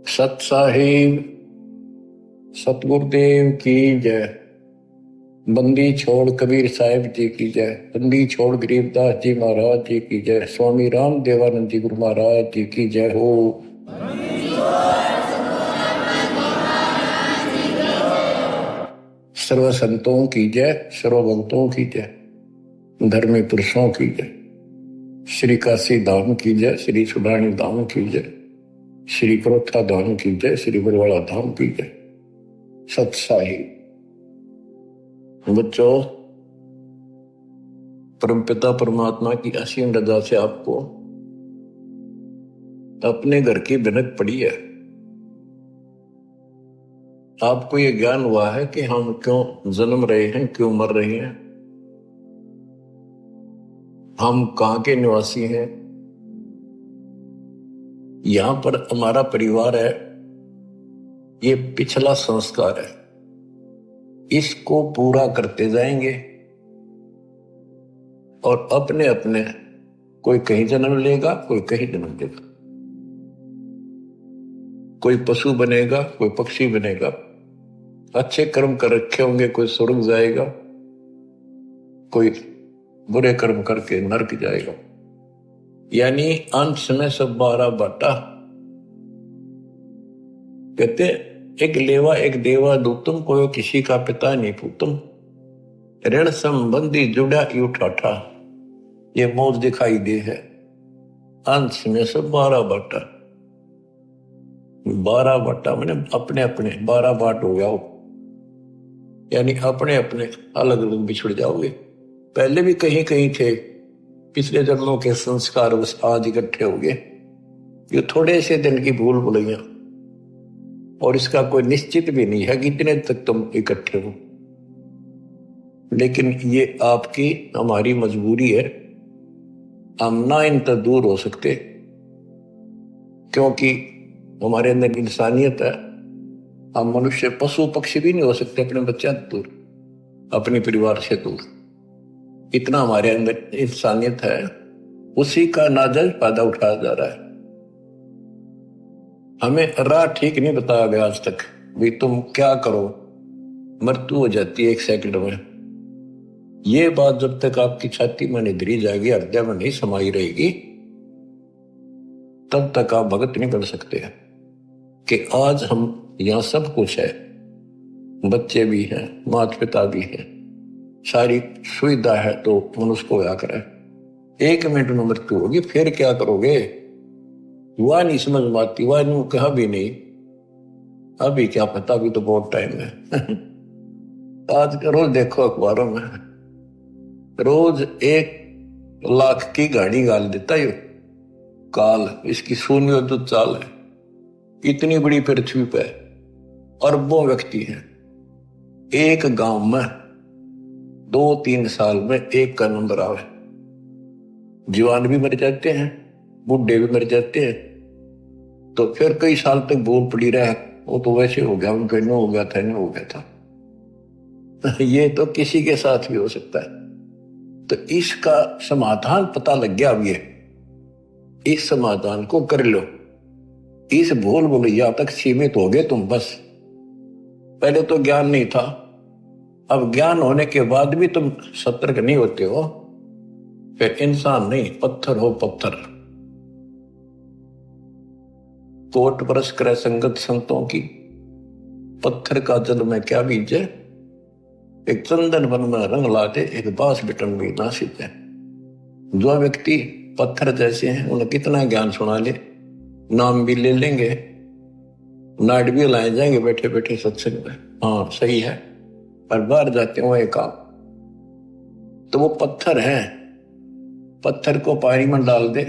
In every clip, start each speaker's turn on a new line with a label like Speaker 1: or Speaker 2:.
Speaker 1: सत साहिब सतगुरुदेव की जय। बंदी छोड़ कबीर साहिब जी की जय। बंदी छोड़ गरीबदास जी महाराज जी की जय। स्वामी राम देवानंद जी गुरु महाराज जी की जय हो। सर्व संतों की जय, सर्वभक्तों की जय, धर्मी पुरुषों की जय। श्री काशी धाम की जय, श्री सुडानी धाम की जय, श्री क्रोथा धाम की जय, श्री बरवाड़ा धाम की जय। सत साहिब बच्चों, परमपिता परमात्मा की असीम रजा से आपको अपने घर की भनक पड़ी है। आपको ये ज्ञान हुआ है कि हम क्यों जन्म रहे हैं, क्यों मर रहे हैं, हम कहां के निवासी हैं, यहां पर हमारा परिवार है, ये पिछला संस्कार है। इसको पूरा करते जाएंगे और अपने अपने कोई कहीं जन्म लेगा, कोई कहीं जन्म लेगा, कोई पशु बनेगा, कोई पक्षी बनेगा। अच्छे कर्म कर रखे होंगे, कोई स्वर्ग जाएगा, कोई बुरे कर्म करके नरक जाएगा। यानी अंश में सब 12 बाटा। कहते एक लेवा एक देवा दूतम, कोई किसी का पिता नहीं पूतम। ऋण संबंधी जुड़ा यू ठाठा, ये मौज दिखाई दे है। अंश में सब 12 बाटा। 12 बाटा मैंने अपने अपने 12 बाट हो जाओ, यानी अपने अपने अलग अलग बिछड़ जाओगे। पहले भी कहीं कहीं थे, पिछले जन्मों के संस्कार बस आज इकट्ठे हो गए। ये थोड़े से दिन की भूल भुलैया, और इसका कोई निश्चित भी नहीं है कि इतने तक तुम इकट्ठे हो। लेकिन ये आपकी हमारी मजबूरी है। हम ना इन तक दूर हो सकते, क्योंकि हमारे अंदर इंसानियत है। हम मनुष्य पशु पक्षी भी नहीं हो सकते अपने बच्चे दूर, अपने परिवार से दूर। इतना हमारे अंदर इंसानियत है, उसी का नाजायज फायदा उठाया जा रहा है। हमें राह ठीक नहीं बताया गया आज तक, भी तुम क्या करो, मृत्यु हो जाती है 1 सेकंड में। ये बात जब तक आपकी छाती में नहीं धरी जाएगी, हृदय में नहीं समाई रहेगी, तब तक आप भगत नहीं बन सकते हैं। कि आज हम यहां सब कुछ है, बच्चे भी हैं, माता पिता भी हैं, सारी सुविधा है, तो मनुष्य को क्या करे। 1 मिनट में मृत्यु होगी, फिर क्या करोगे? वह नहीं समझ में आती, वह नहीं कहा भी नहीं, अभी क्या पता, अभी तो बहुत टाइम है। आज रोज देखो अखबारों में, रोज 1 लाख की गाड़ी गाल देता है काल। इसकी शून्य तो चाल है। इतनी बड़ी पृथ्वी पे अरबों व्यक्ति हैं। एक गांव में 2-3 साल में 1 का नंबर आवे। जवान भी मर जाते हैं, बूढ़े भी मर जाते हैं, तो फिर कई साल तक भूल पड़ी रहे, वो तो वैसे हो गया, उनका नो हो गया था, नो हो गया था। ये तो किसी के साथ भी हो सकता है। तो इसका समाधान पता लग गया। अब ये इस समाधान को कर लो। इस भूल भुलैया तक सीमित हो गए तुम बस। पहले तो ज्ञान नहीं था, अब ज्ञान होने के बाद भी तुम सतर्क नहीं होते हो, फिर इंसान नहीं पत्थर हो पत्थर। कोट बरस करे संगत संतों की, पत्थर का जल में क्या बीजे। एक चंदन वन में रंग लाते, एक बांस बिटन भी ना सीते। जो व्यक्ति पत्थर जैसे हैं, उन्हें कितना ज्ञान सुना ले, नाम भी ले लेंगे, नाट भी लाए जाएंगे बैठे बैठे सत्संग में, हाँ सही है, पर बाहर जाते हो एक काम, तो वो पत्थर है। पत्थर को पानी में डाल दे,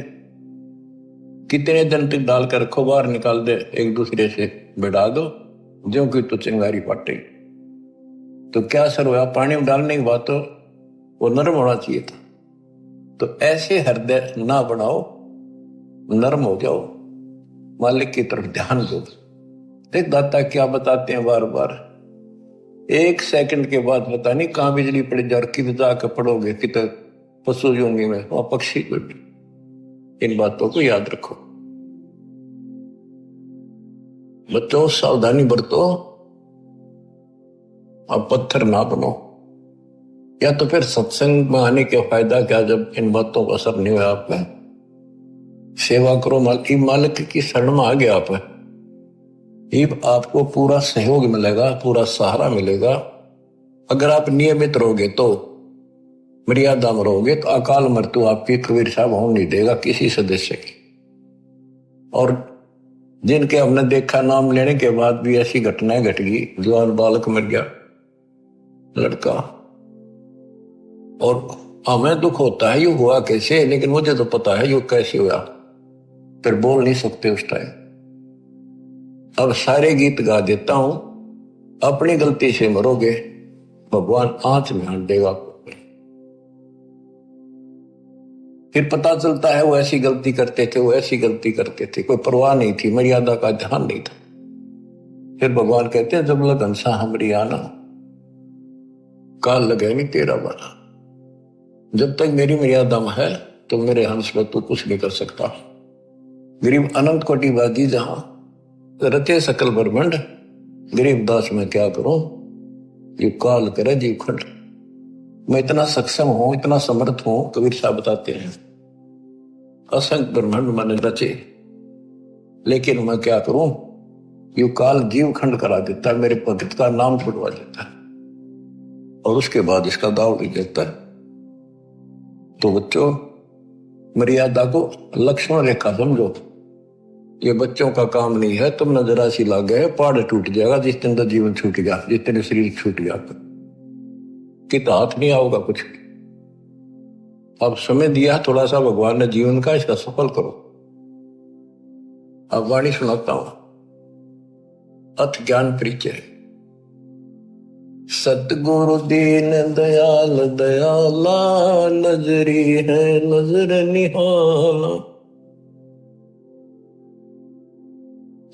Speaker 1: कितने दिन तक डालकर रखो, बाहर निकाल दे, एक दूसरे से बिड़ा दो, जो कि तो चिंगारी पाटे। तो क्या सर हुआ? पानी में डालने के बाद तो वो नरम होना चाहिए था। तो ऐसे हृदय ना बनाओ, नरम हो जाओ, मालिक की तरफ ध्यान दो। देख दाता क्या बताते हैं बार बार, 1 सेकंड के बाद पता नहीं कहां बिजली पड़ जाए, किधर जाकर पड़ोगे, किधर पशु योनि में, वहां पक्षी को। इन बातों को याद रखो। बच्चों सावधानी बरतो, अब पत्थर ना बनो। या तो फिर सत्संग में आने के फायदा क्या जब इन बातों का असर नहीं हुआ आप पे? सेवा करो, मालिक की शरण में आ गया आप, ये आपको पूरा सहयोग मिलेगा, पूरा सहारा मिलेगा। अगर आप नियमित रहोगे तो, मर्यादा में रहोगे तो अकाल मृत्यु आपकी कबीर साहब होने नहीं देगा किसी सदस्य की। और जिनके हमने देखा नाम लेने के बाद भी ऐसी घटनाएं घट गई, जवान बालक मर गया लड़का, और हमें दुख होता है ये हुआ कैसे, लेकिन मुझे तो पता है ये कैसे हुआ, फिर बोल नहीं सकते उस टाइम। अब सारे गीत गा देता हूं, अपनी गलती से मरोगे भगवान आंच में हाथ देगा। फिर पता चलता है वो ऐसी गलती करते थे, वो ऐसी गलती करते थे, कोई परवाह नहीं थी, मर्यादा का ध्यान नहीं था। फिर भगवान कहते हैं जब लग हंसा हमरी आना, काल लगे नहीं तेरा बना। जब तक मेरी मर्यादा में है तो मेरे हंस में तू कुछ नहीं कर सकता। गरीब अनंत कोटिवादी जहां रचे सकल ब्रह्मंड, गरीब दास में क्या करूं, ये काल करे जीव खंड। मैं इतना सक्षम हूं, इतना समर्थ हूं, कबीर साहब बताते हैं असंख्य ब्रह्मांड मैंने रचे, लेकिन मैं क्या करूं, ये काल जीव खंड करा देता है, मेरे भगत का नाम छुड़वा देता है और उसके बाद इसका दाव नहीं देता है। तो बच्चों मर्यादा को लक्ष्मण रेखा समझो, ये बच्चों का काम नहीं है। तुम जरा सी लाग गए पहाड़ टूट जाएगा, जिस दिन जीवन छूट गया, जिस दिन शरीर छूट गया, कितना हाथ नहीं आओगा कुछ। अब समय दिया थोड़ा सा भगवान ने जीवन का, इसका सफल करो। अब वाणी सुनाता हूं, अथ ज्ञान परिचय। सतगुरु दीन दयाल दयाला, नजरी है नजर निहाला।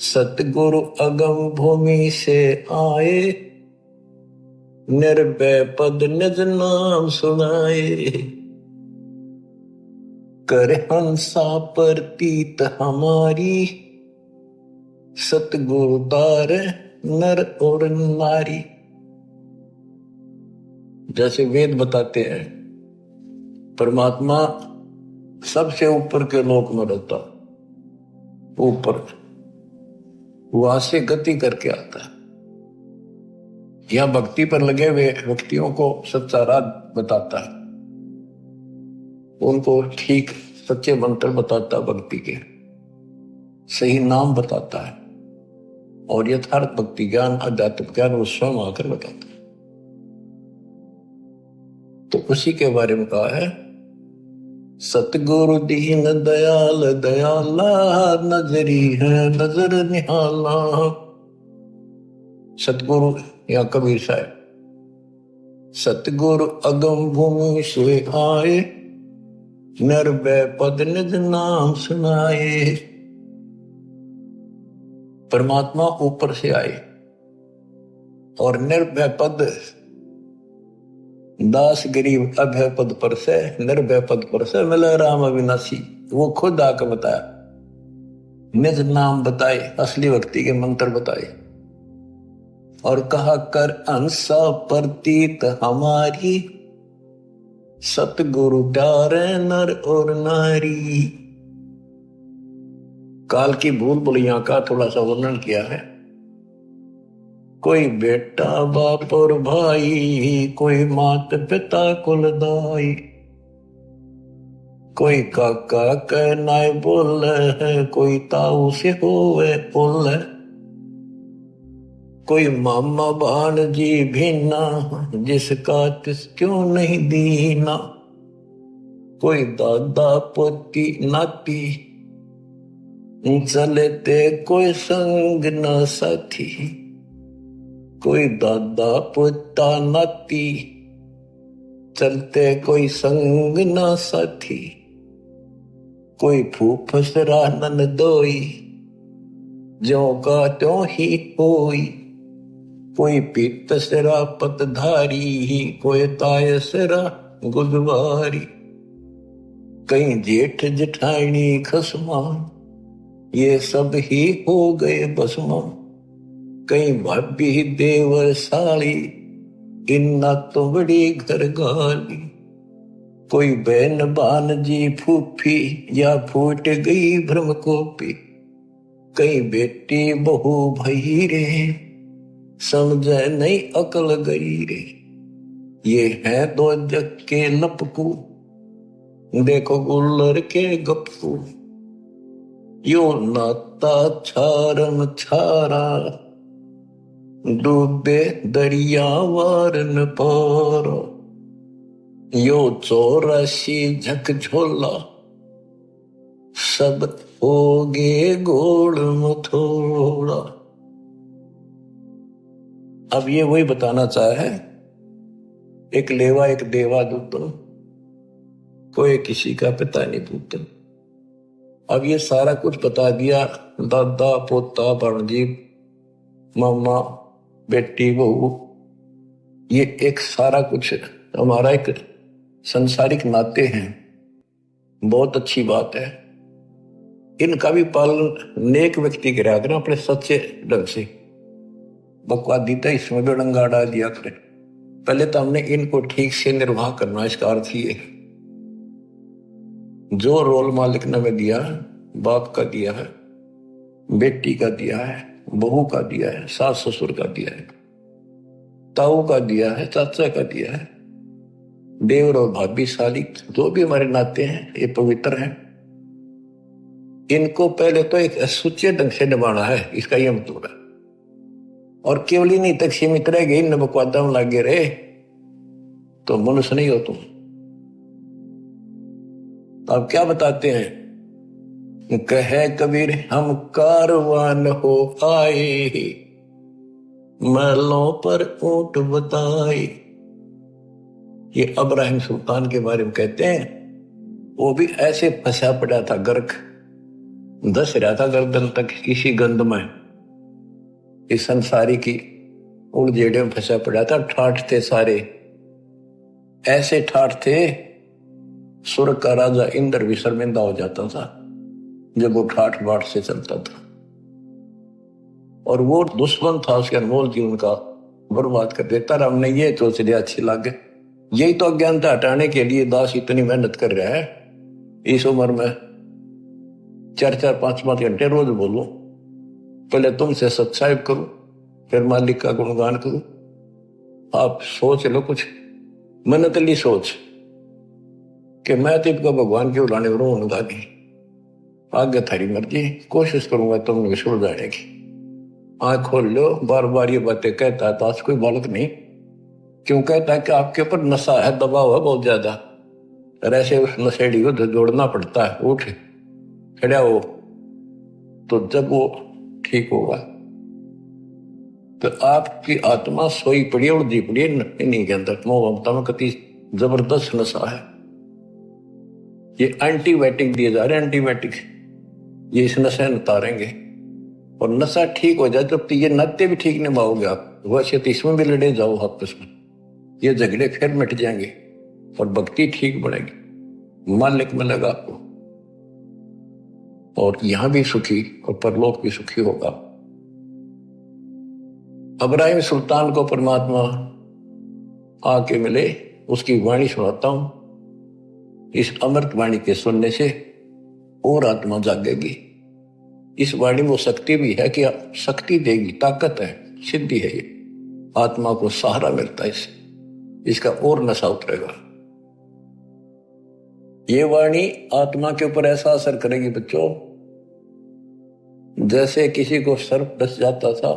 Speaker 1: सतगुरु अगम भूमि से आए, निर्भय पद निज नाम सुनाए। कर हंसा प्रतीत हमारी, सतगुरु तार नर और नारी। जैसे वेद बताते हैं परमात्मा सबसे ऊपर के लोक में रहता, ऊपर वहां से गति करके आता है। यह भक्ति पर लगे हुए व्यक्तियों को सच्चा राह बताता है, उनको ठीक सच्चे मंत्र बताता है, भक्ति के सही नाम बताता है, और यथार्थ भक्ति ज्ञान आध्यात्मिक ज्ञान वो स्वयं आकर बताता है। तो उसी के बारे में कहा है, सतगुरु दीन दयाल दयाला, नजरी है नजर निहाला। सतगुरु या कबीर साहब, सतगुरु अगम भूमि से आए, निर्भय पद निज नाम सुनाए। परमात्मा ऊपर से आए और निर्भय पद, दास गरीब अभय पद पर से, निर्भय पद पर से मिले राम अविनाशी। वो खुद आकर बताया, निज नाम बताए, असली भक्ति के मंत्र बताए, और कहा कर अंसा प्रतीत हमारी, सतगुरु प्यारे नर और नारी। काल की भूल भुलैया का थोड़ा सा वर्णन किया है। कोई बेटा बाप और भाई, कोई मात पिता कुलदाई, कोई काका कहनाए बोल है, कोई ताऊ से होवे बोल है, कोई मामा भाणजी भीना, जिसका तिस क्यों नहीं दीना, कोई दादा पोती नाती, चलते कोई संग न साथी, कोई दादा पोता नाती, चलते कोई संग न साथी, कोई फूफसरा ननदोई, ज्यों का त्यों ही होई, कोई पीतसरा पतधारी, कोई तायसरा गुदवारी, कहीं जेठ जेठानी खसमा, ये सब ही हो गए बसमा, कई भाभी देवर साली, इन्ना तो बड़ी घर गाली। कोई बहन भानजी फूफी, या फूट गई भ्रम कोपी। कई बेटी बहू भई रे, समझे नहीं अकल गई रे। ये है दो जग के लपकू, देखो गुल्लर के गप्पू। यो नाता छारम छारा, डूबे दरिया वार न पारा। यो 84 झकझोला, सब होगे गोड़ मथोड़ा। अब ये वही बताना चाहे, एक लेवा एक देवा दूतन, कोई किसी का पिता नहीं पूतन। अब ये सारा कुछ बता दिया, दादा पोता भांजी मामा बेटी बहू, ये एक सारा कुछ हमारा एक संसारिक नाते हैं। बहुत अच्छी बात है। इनका भी पालन नेक व्यक्ति करा करें अपने सच्चे ढंग से। बकवादी तो इसमें भी डंगा डाल दिया करें। पहले तो हमने इनको ठीक से निर्वाह करना, इसका अर्थ ये जो रोल मालिक ने हमें दिया, बाप का दिया है, बेटी का दिया है, बहू का दिया है, सास ससुर का दिया है, ताऊ का दिया है, चाचा का दिया है, देवर और भाभी साली, जो भी हमारे नाते हैं ये पवित्र हैं। इनको पहले तो एक सुच्चे ढंग से निभाना है, इसका ये मतलब है। और केवल ही नहीं तक सीमित रह गई, न बकवादा में लागे रहे तो मनुष्य नहीं हो तुम। अब क्या बताते हैं, कहे कबीर हम कारवान हो आए, महलों पर ऊंट बताए। ये इब्राहिम सुल्तान के बारे में कहते हैं, वो भी ऐसे फंसा पड़ा था, गर्क धस रहा था गर्दन तक किसी गंध में, इस संसारी की उड़जेड़े में फंसा पड़ा था। ठाठ थे सारे, ऐसे ठाठ थे स्वर्ग का राजा इंद्र भी शर्मिंदा हो जाता था जब वो ठाठ बाट से चलता था। और वो दुश्मन था, उसके अनमोल जीवन का बर्बाद कर देता। राम ने ये सोच लिया अच्छी लागे, यही तो अज्ञानता हटाने के लिए दास इतनी मेहनत कर रहा है। इस उम्र में 4-4, 5-5 घंटे रोज बोलूं, पहले तुमसे सत्संग करूं, फिर मालिक का गुणगान करूं। आप सोच लो कुछ मनतली सोच कि मैं तो इनका भगवान के उड़ाने उड़ूंगा नहीं, आगे थारी मर्जी, कोशिश करूंगा तुमने विश्व जाने की। आंख खोल लो, बार बार ये बातें कहता है तो आज कोई बालक नहीं। क्यों कहता है कि आपके ऊपर नशा है, दबाव है बहुत ज्यादा, और ऐसे उस नशेड़ी को जोड़ना पड़ता है। उठ खड़ा हो तो जब वो ठीक होगा। तो आपकी आत्मा सोई पड़ी और जी पड़ी इन्हीं के अंदर, मोह ममता में कति जबरदस्त नशा है। ये एंटीबायोटिक दिए जा रहे हैं, एंटीबायोटिक, ये इस नशे में उतारेंगे। और नशा ठीक हो जाए जब तो ये नाते भी ठीक निभाओगे आप, वैसे तो इसमें भी लड़े जाओ आपस में, ये झगड़े फिर मिट जाएंगे और भक्ति ठीक बढ़ेगी, मालिक मिलेगा आपको, और यहां भी सुखी और परलोक भी सुखी होगा। इब्राहिम सुल्तान को परमात्मा आके मिले, उसकी वाणी सुनाता हूं। इस अमृत वाणी के सुनने से और आत्मा जागेगी। इस वाणी में वो शक्ति भी है कि शक्ति देगी, ताकत है, सिद्धि है। ये आत्मा को सहारा मिलता है इससे, इसका और नशा उतरेगा। ये वाणी आत्मा के ऊपर ऐसा असर करेगी बच्चों, जैसे किसी को सर्प डस जाता था।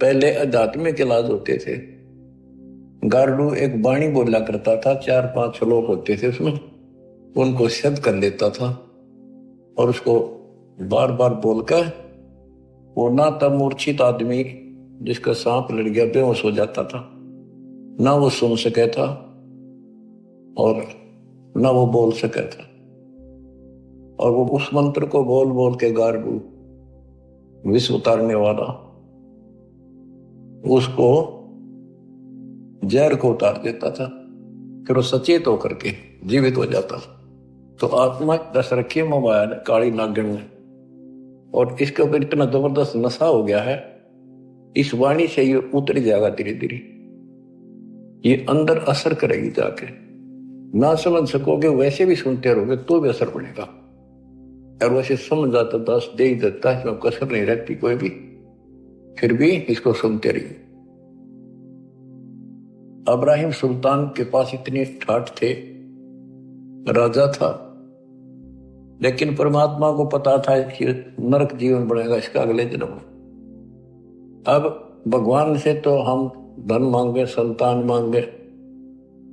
Speaker 1: पहले आध्यात्मिक इलाज होते थे, गार्डू एक वाणी बोला करता था, 4-5 श्लोक होते थे उसमें, उनको शब्द कर लेता था और उसको बार बार बोलकर वो ना तब मूर्छित आदमी जिसका सांप लड़ गया बेहोश हो जाता था, ना वो सुन सके था और ना वो बोल सके था। और वो उस मंत्र को बोल बोल के गार्डू विश्व उतारने वाला उसको जहर को उतार देता था, फिर वो सचेत होकर के जीवित हो जाता। तो आत्मा दस रखी मोबाइल काली नागिन में, और इसके ऊपर इतना जबरदस्त नशा हो गया है इस वाणी से ये उतर जाएगा धीरे धीरे, ये अंदर असर करेगी जाके। ना समझ सकोगे वैसे भी सुनते रहोगे तो भी असर पड़ेगा, और वैसे समझ जाता दस दे ही देता है, इसमें कसर नहीं रहती कोई भी, फिर भी इसको सुनते रहिए। इब्राहिम सुल्तान के पास इतने ठाठ थे, राजा था, लेकिन परमात्मा को पता था कि नरक जीवन बढ़ेगा इसका अगले जन्म में। अब भगवान से तो हम धन मांगे, संतान मांगे,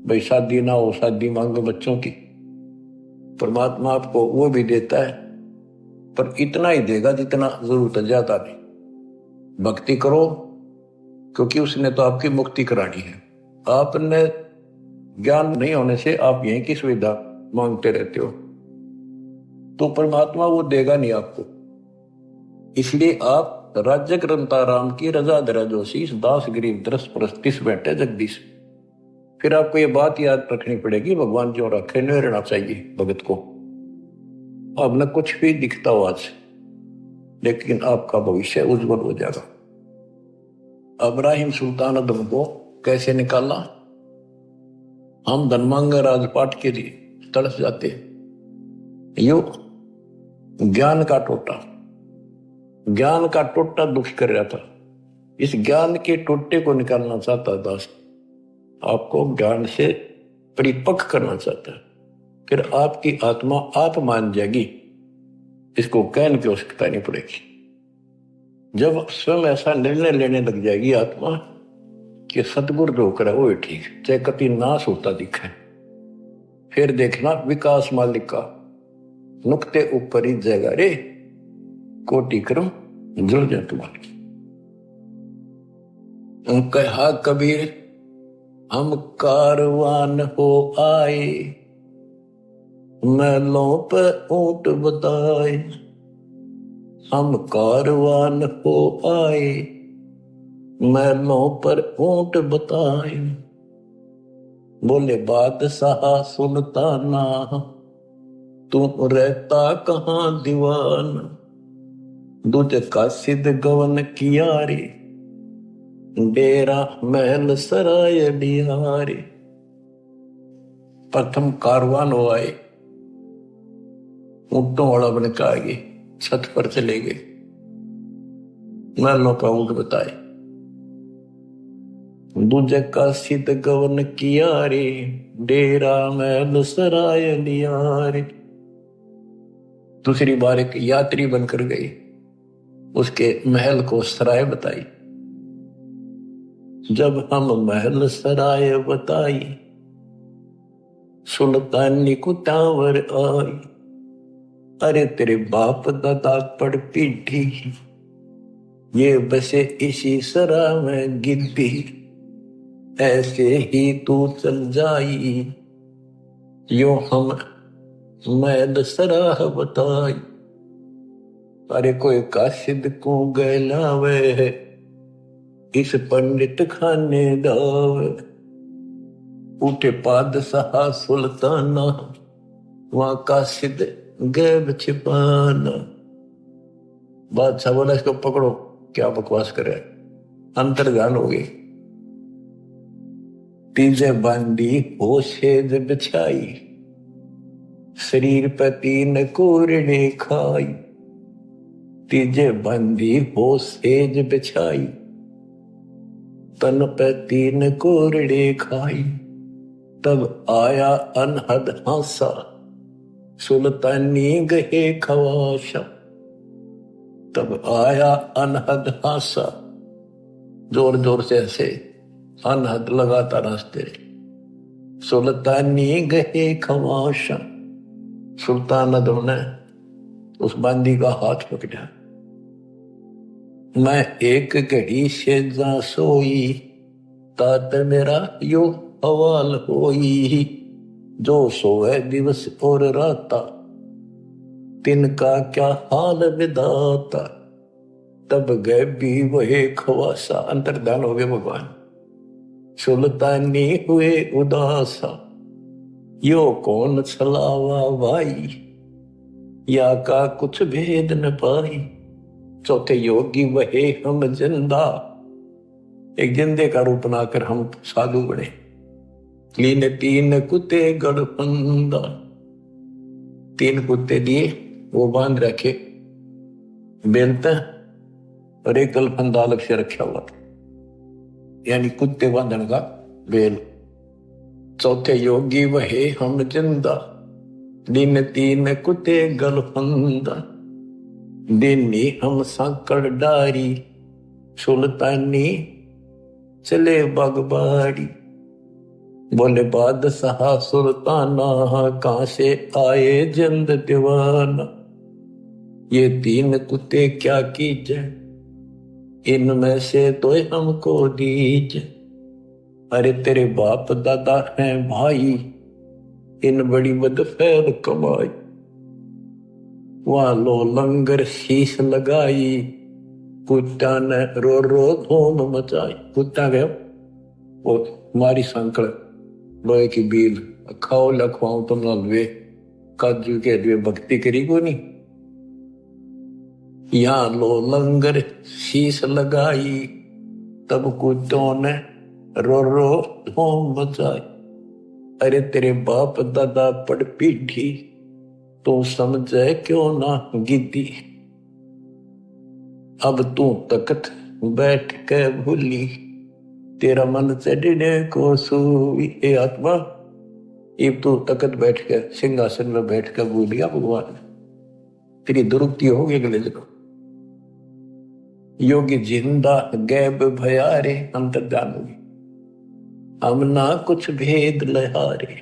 Speaker 1: भाई शादी ना हो शादी मांगे बच्चों की, परमात्मा आपको वो भी देता है, पर इतना ही देगा जितना जरूरत है, ज्यादा नहीं। भक्ति करो, क्योंकि उसने तो आपकी मुक्ति करानी है। आपने ज्ञान नहीं होने से आप यहीं की सुविधा मांगते रहते हो, तो परमात्मा वो देगा नहीं आपको। इसलिए आप राज्य ग्रंथा राम की रजा दरा जोशीस दास गरीब दरस परस्तिस बैठे जगदीश। फिर आपको ये बात याद रखनी पड़ेगी, भगवान जो रखे नहीं रहना चाहिए भगत को। अब न कुछ भी दिखता हो आज, लेकिन आपका भविष्य उज्जवल हो जाएगा। इब्राहिम सुल्तान अदम को कैसे निकाला? हम धन मांगे राजपाट के लिए तड़प जाते, यो ज्ञान का टोटा, ज्ञान का टोटा दुख कर रहा था। इस ज्ञान के टोटे को निकालना चाहता दास, आपको ज्ञान से परिपक्व करना चाहता है, फिर आपकी आत्मा आप मान जाएगी, इसको कहने की आवश्यकता नहीं पड़ेगी। जब स्वयं ऐसा निर्णय लेने लग जाएगी आत्मा कि सतगुरु जो करे वो ठीक, चाहे कति नाश होता दिखे, फिर देखना विकास मालिक का नुक्ते ऊपर ही जाएगा रे, कोटि क्रम जुड़ जाए तुम्हारी। कहा कबीर हम कारवान हो आए, महलों पर ऊंट बताए। हम कारवान हो आए, महलों पर ऊंट बताए। बोले बादशाह सुल्ताना, तू रहता कहाँ दीवाना। दूज का सिद्ध गवन किया रे, डेरा महल सराय बिहारी। प्रथम कारवान हो आए, ऊंटों वाला बन के आगे छत पर चले गए, महलों का ऊंट बताए। दूजे का सिद्ध गवन किया रे, डेरा महल सराय लिया रे। दूसरी बार एक यात्री बनकर गई, उसके महल को सराय बताई। जब हम महल सराय बताई, सुल्तानी को टावर आई। अरे तेरे बाप दादा पड़ पीठी, ये बसे इसी सरा में गिद्दी। ऐसे ही तू चल जाई, यो हम महल सराह बताई। अरे कोई काशिद को गैलावे, इस पंडित खाने दावे। उठे पादशाह सुल्ताना, वहां काशिद गैब छिपाना। बादशाह बोला इसको पकड़ो, क्या बकवास करे, अंतर्ध्यान हो गई। तीजे बांधी हो सेज बिछाई, शरीर पर तीन कोरड़े खाई। तीजे बंदी हो सेज बिछाई, तन पे तीन कोरड़े खाई। तब आया अनहद हासा, सुल्तानी गहे खवाशा। तब आया अनहद हासा, जोर जोर से ऐसे अनहद लगाता रास्ते। सुल्तानी गहे खवाशा, सुल्तान अदम ने उस बंदी का हाथ पकड़ा। मैं एक घड़ी से जा सोई, तात मेरा यो हवाल होई। जो सोए दिवस और राता, तिनका क्या हाल विदाता। तब गए भी वही खवासा, अंतर्धान हो गए भगवान। सुल्तानी हुए उदासा, यो कौन छलावा भाई, या का कुछ भेद न पाई। चौथे योगी वहे हम जिंदा, एक जिंदे का रूप बनाकर हम साधु बने। लीने तीन कुत्ते गड़फंदा, तीन कुत्ते दिए, वो बांध रखे बेलते, और एक गलफंदा अलग से रखा हुआ था, यानी कुत्ते बांधने का बेल। चौथे योगी वहे हम जिंदा, दिन तीन कुत्ते गलफंदा, दिनी हम सांकड़ डारी, सुल्तानी चले बागबाड़ी। बोले बादशाह सुल्ताना, कहां से आए जिंद दीवाना, ये तीन कुत्ते क्या कीजे, इनमें से तो हमको दीजे। अरे तेरे बाप दादा हैं भाई, इन बड़ी बदफैल कमाई, वहां लो लंगर शीश लगाई, कुत्ता ने रो रो धूम मचाई। कुत्ता गया वो मारी संकड़ लोहे की बील, खाओ लखवाऊ तुम लवे, काजू के लिए भक्ति करी को नहीं। यहाँ लो लंगर शीश लगाई, तब कुत्तों ने रो रो धूम मचाई। अरे तेरे बाप दादा पड़ पीठी, तू समझे क्यों ना गिद्दी, अब तू तकत बैठ के भूली, तेरा मन चढ़ने को सूई। ए आत्मा, अब तू तकत बैठ के सिंहासन में बैठ कर भूलिया भगवान, तेरी दुरुक्ति होगी अगले जगह। योगी जिंदा गैब भयारे, अंतर्ध्यान होगी, हम ना कुछ भेद लहारे।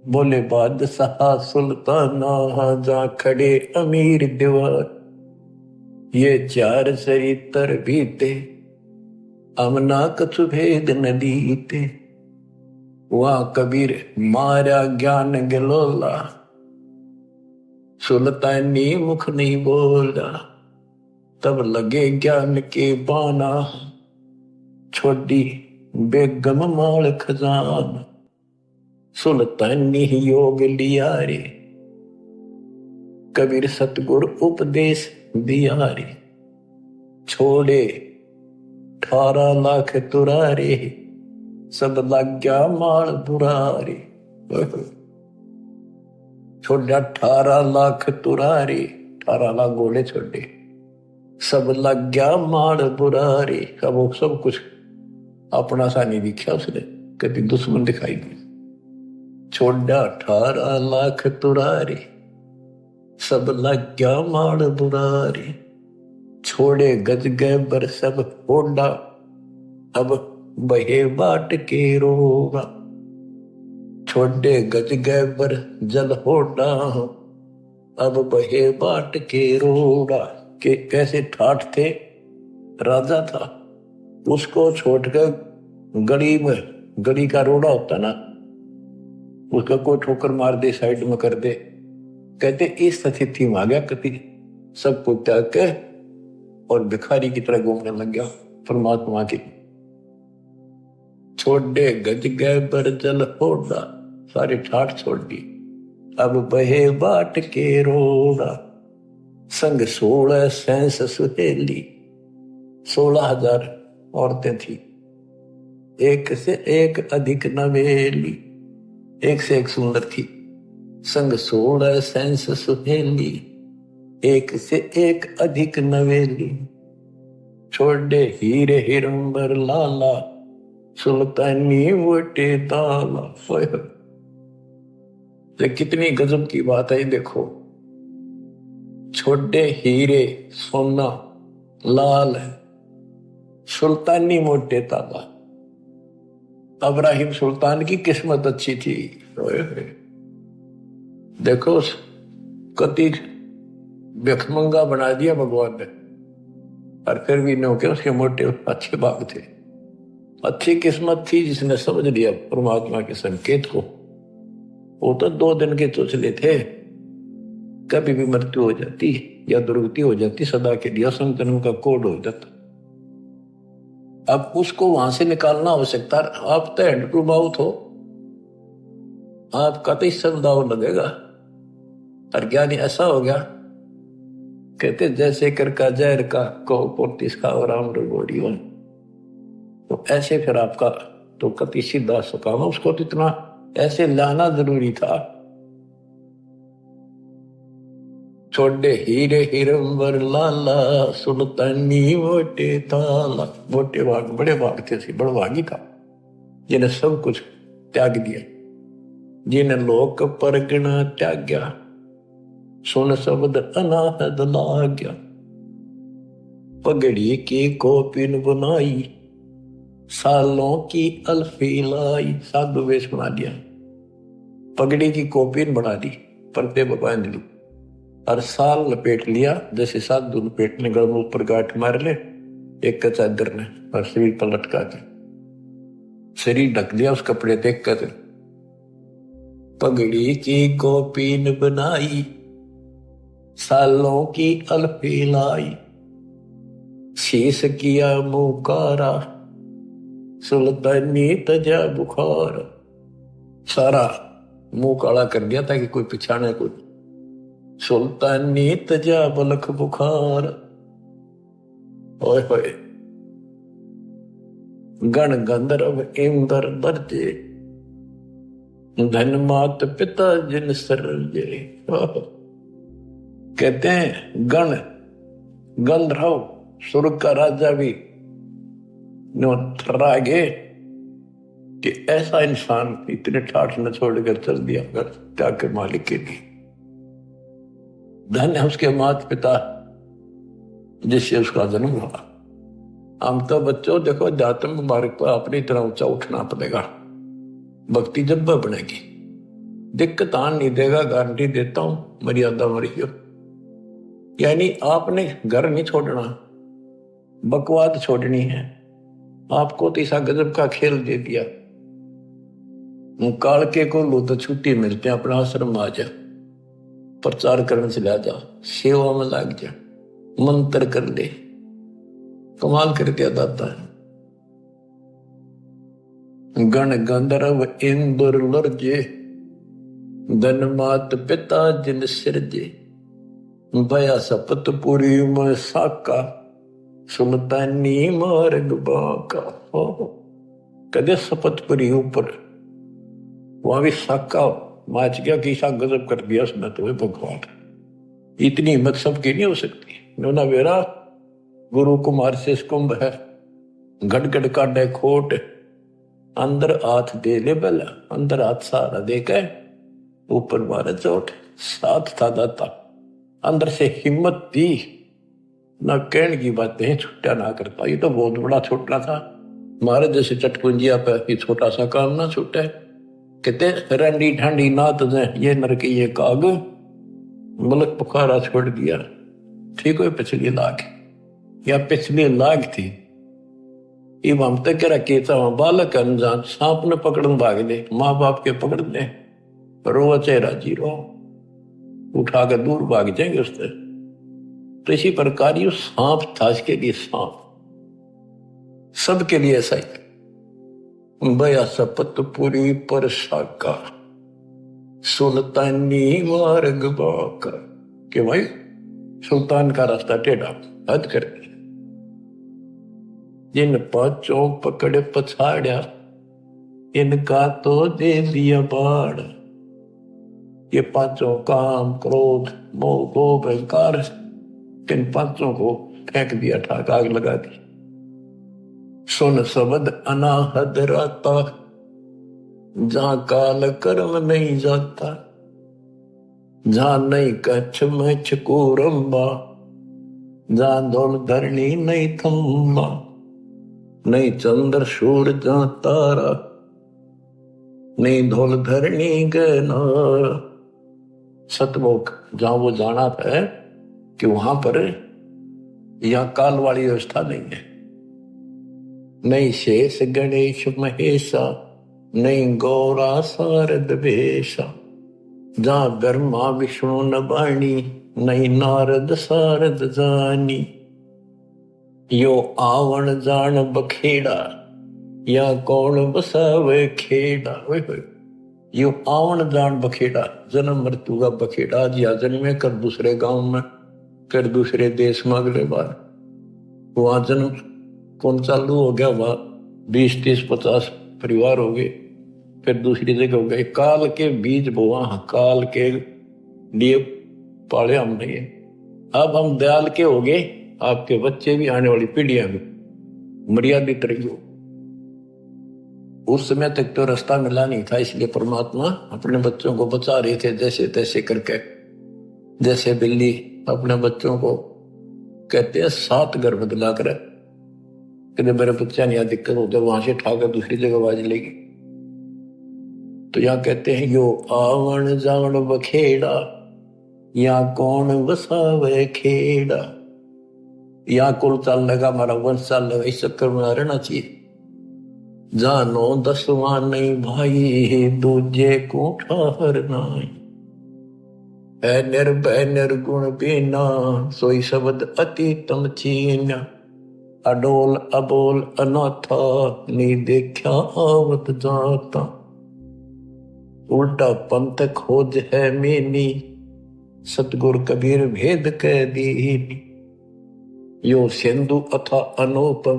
Speaker 1: बोले बादशाह सुल्ताना, जा खड़े अमीर दीवार, ये चार चरित्र बीते, हम ना कुछ भेद न दीते। वहां कबीर मारा ज्ञान गलोला, सुल्तानी मुख नहीं बोला, तब लगे ज्ञान के बाना, छोड़ी बेगम माल खजाना। सुल्तानी योग लिया रे, कबीर सतगुरु उपदेश दिया रे, छोड़े 18 लाख तुरारे, सब लग गया माल बुरारे। छोड़ा 18 लाख तुरारे, 18 लाख घोड़े छोड़े, सब लग गया माल बुरारे। अब सब कुछ अपना सा नहीं दिखा उसने, कभी दुश्मन दिखाई दी। छोड़ा 18 लाख तुरारे, सब लग गया माल बुरारे, छोड़े गज गए बर सब होड़ा, अब बहे बाट के रोगा। छोड़े गज गए बर जल होड़ा, अब बहे बाट के रोड़ा। के कैसे ठाठ थे, राजा था, उसको छोड़कर गली में, गली का रोड़ा होता ना, उसका कोई ठोकर मार दे, साइड में कर दे, कहते इस स्थिति में आ गया कति, सबको त्याग के और भिखारी की तरह घूमने लग गया परमात्मा की। छोड़े गज गए बर जल होड़ा, सारी ठाठ छोड़ दी, अब बहे बाट के रोड़ा। संग 16 सैंस सुहेली, 16,000 औरतें थी, एक से एक अधिक नवेली, एक से एक सुंदर थी। संग 16 सैंस सुहेली, एक से एक अधिक नवेली, छोड़े हीरे हिरंबर लाला, सुल्तानी वोटे ताला। तो कितनी गजब की बात है, देखो, छोटे हीरे सोना लाल है, सुल्तानी मोटे ताला। इब्राहिम सुल्तान की किस्मत अच्छी थी, देखो कति भिखमंगा बना दिया भगवान ने, और फिर भी नो के उसके मोटे अच्छे भाग थे। अच्छी किस्मत थी जिसने समझ लिया परमात्मा के संकेत को। वो तो 2 दिन के चोचले थे, कभी भी मृत्यु हो जाती या दुर्गति हो जाती, सदा के लिए संतन का कोड हो जाता। अब उसको वहां से निकालना आवश्यकता। आप तो हैंड टू माउथ हो, आपका तो इससे दाव लगेगा। और ज्ञानी ऐसा हो गया, कहते जैसे कर का जहर का को पोर्तिस का और राम रगोड़ी हो। तो ऐसे फिर आपका तो कति सीधा सकाम, उसको तो इतना ऐसे लाना जरूरी था। छोड़े हीरे हिरंबर लाला, सुल्तानी मोटे ताला। मोटे भाग बड़े भाग थे, बड़ भागी था जिन्हें सब कुछ त्याग दिया, जिन्हें लोक परगना त्याग्या, सुन शब्द अनाहद लाग्या। पगड़ी की कोपिन बनाई, सालों की अल्फी लाई। साधु वेश बना दिया, पगड़ी की कोपिन बना दी, पर्दे बांध ली और साल लपेट लिया, जैसे साधु लपेटने गल में ऊपर गांठ मार ले एक चादर ने और शरीर पर लटका के शरीर ढक दिया उस कपड़े देख कर। पगड़ी की कोपिन बनाई, सालों की अल्फी लाई। शीश किया मुकारा, सुल्तानी तजा बुखार। सारा मुंह काला कर दिया ताकि कोई पिछाने कोई। सुल्तानी तजा बलख बुखार। ओए होए गण गंधर्व इंद्र दर्जे, धन मात पिता जिन सरजे। कहते हैं गण गंधर्व स्वर्ग का राजा भी थर्रागे कि ऐसा इंसान इतने ठाठ न छोड़कर चल दिया कर त्याग के मालिक के लिए। धन है उसके माता पिता जिससे उसका जन्म हुआ। हम तो बच्चों देखो अध्यात्म मार्ग पर अपनी तरह ऊंचा उठना पड़ेगा, भक्ति जब बनेगी। दिक्कत आन नहीं देगा, गारंटी देता हूं, मर्यादा मरियो। यानी आपने घर नहीं छोड़ना, बकवाद छोड़नी है। आपको तो ऐसा गजब का खेल दे दिया, कालके को लो तो छुट्टी मिलते हैं, अपना आश्रम आ जा, प्रचार करने से ला जा, सेवा में लग जा, मंत्र कर ले। कमाल कर दिया दाता है। गण गंधर्व इंद्र लर्जे, धन मात पिता जिन सिरजे। भया सपतपुरी में साका, सुल्तानी मार्ग बाका। कदे सपतपुरी ऊपर वहां भी साका माच गया कि सा गजब कर दिया उसने तो भगवान। इतनी हिम्मत सबकी नहीं हो सकती। नोना वेरा गुरु कुमार से कुंभ है, गड़गड़ काटे खोट, अंदर हाथ दे ले बेला, अंदर हाथ सहारा दे के ऊपर मारे चोट। साथ था दाता, अंदर से हिम्मत दी, ना कहने की बातें छुट्टा ना करता। ये तो बहुत बड़ा छोटा था, मारे जैसे चटपुंजिया पे ये छोटा सा काम ना छूटे। कहते रंडी ठंडी नात ये नरकी ये काग, मुल्क पुकारा छोड़ दिया। ठीक है पिछली लाख या पिछली लाख थी। इब हम तक कह केता बालक अनजान सांप ने पकड़न भाग दे, माँ बाप के पकड़ दे, रो चेहरा जीरो उठा कर दूर भाग जाएंगे उससे। तो इसी प्रकार ये सांप था, इसके लिए सांप सबके लिए ऐसा ही। बया सपतपुरी पर साका, सुल्तानी मार्ग बाका। कि भाई सुल्तान का रास्ता टेढ़ा, हद कर दिया। जिन पांचों पकड़ पछाड़ा, इनका तो दे दिया बाढ़। ये पांचों काम क्रोध मोह लोभ अहंकार, इन पांचों को फेंक दिया, ठाक आग लगा दी। सुन शब्द अनाहद राता, जहां काल कर्म नहीं जाता। जहां नहीं कच्छ मच्छ कोरम्बा, जहां धौल धरणी नहीं थम्बा। नहीं चंद्र सूर जहां तारा, नहीं धौल धरणी गनारा। सतमुख जहां वो जाना है कि वहां पर यहां काल वाली व्यवस्था नहीं है। नहीं शेष गणेश महेशा, नहीं गौरा शारद वेशा। जहां ब्रह्मा विष्णु न बाणी, नहीं नारद शारद जानी। यो आवण जान बखेड़ा, या कौन बसावे खेड़ा। यो आवण जान बखेड़ा, जन्म मृत्यु का बखेड़ा। या जन्मे कर दूसरे गांव में, कर दूसरे देश में, अगले बार वहां जन्म कौन चालू हो गया, वह 20, 30, 50 परिवार हो गए। फिर दूसरी जगह हो गए। काल के बीज बोआ, काल के लिए पाले हम नहीं। अब हम दयाल के हो गए, आपके बच्चे भी, आने वाली पीढ़ियां भी मर्यादित रही हो। उस समय तक तो रास्ता मिला नहीं था, इसलिए परमात्मा अपने बच्चों को बचा रहे थे जैसे तैसे करके। जैसे बिल्ली अपने बच्चों को कहते हैं 7 घर बदला कर, कहते मेरे बच्चा नहीं, दिक्कत हो जाए वहां से उठाकर दूसरी जगह बाज लेगी। तो यहाँ कहते हैं यो आवन जावन बखेड़ा, या कौन बसावे खेड़ा। यहाँ कुल चल लगा, हमारा वंश चल लगा, इस चक्कर में रहना चाहिए। जानो 10वां नहीं भाई, दूजे को ठहर नाई। है निर्भय निर्गुण बीना, सोई शब्द अति तम छीना। अडोल अबोल अनाथा, नी देखा आवत जाता। उल्टा पंथ खोज है मीनी, सतगुर कबीर भेद कह दीनी। यो सिंधु अथा अनुपम,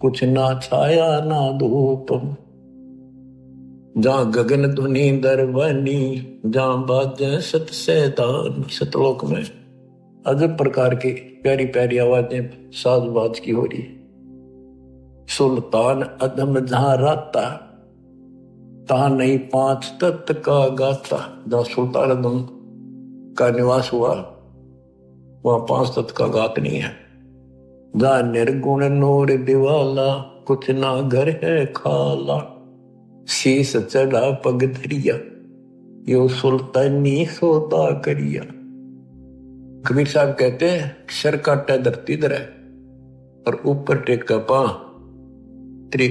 Speaker 1: कुछ ना छाया ना धूपम। जहां गगन धुनी दरबानी, जहां बाजे सत सैदान। सतलोक में अजब प्रकार की प्यारी प्यारी आवाजें साज बाज की हो रही है। सुल्तान अदम जहां राता, तहां नहीं 5 तत्व का गाता। जहां सुल्तान अदम का निवास हुआ, वहां 5 तत्व का गात नहीं है। जहां निर्गुण नूर दिवाला, कुछ ना घर है खाला। शीस चढ़ा पग धरिया, यो सुल्तानी सोता करिया। कबीर साहब कहते हैं सर काटा धरती धरे और ऊपर टेका पां। तेरी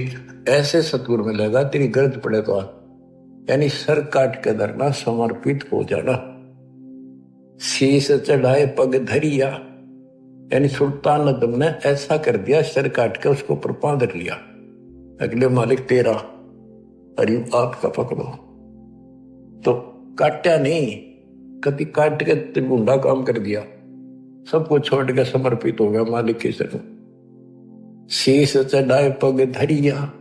Speaker 1: ऐसे सतगुर मिलेगा, तेरी गरज पड़े तो यानी सर काट के धरना, समर्पित हो जाना। शीस चढ़ाए पग धरिया, यानी सुल्तान अदम ने ऐसा कर दिया, सर काट के उसको ऊपर धर लिया। अगले मालिक तेरा, अरे आपका पकड़ो। तो काटा नहीं, कभी काट के गुंडा काम कर दिया, सबको छोड़ के समर्पित हो गया मालिक की तरफ। शीस चढ़ाए पग धरिया,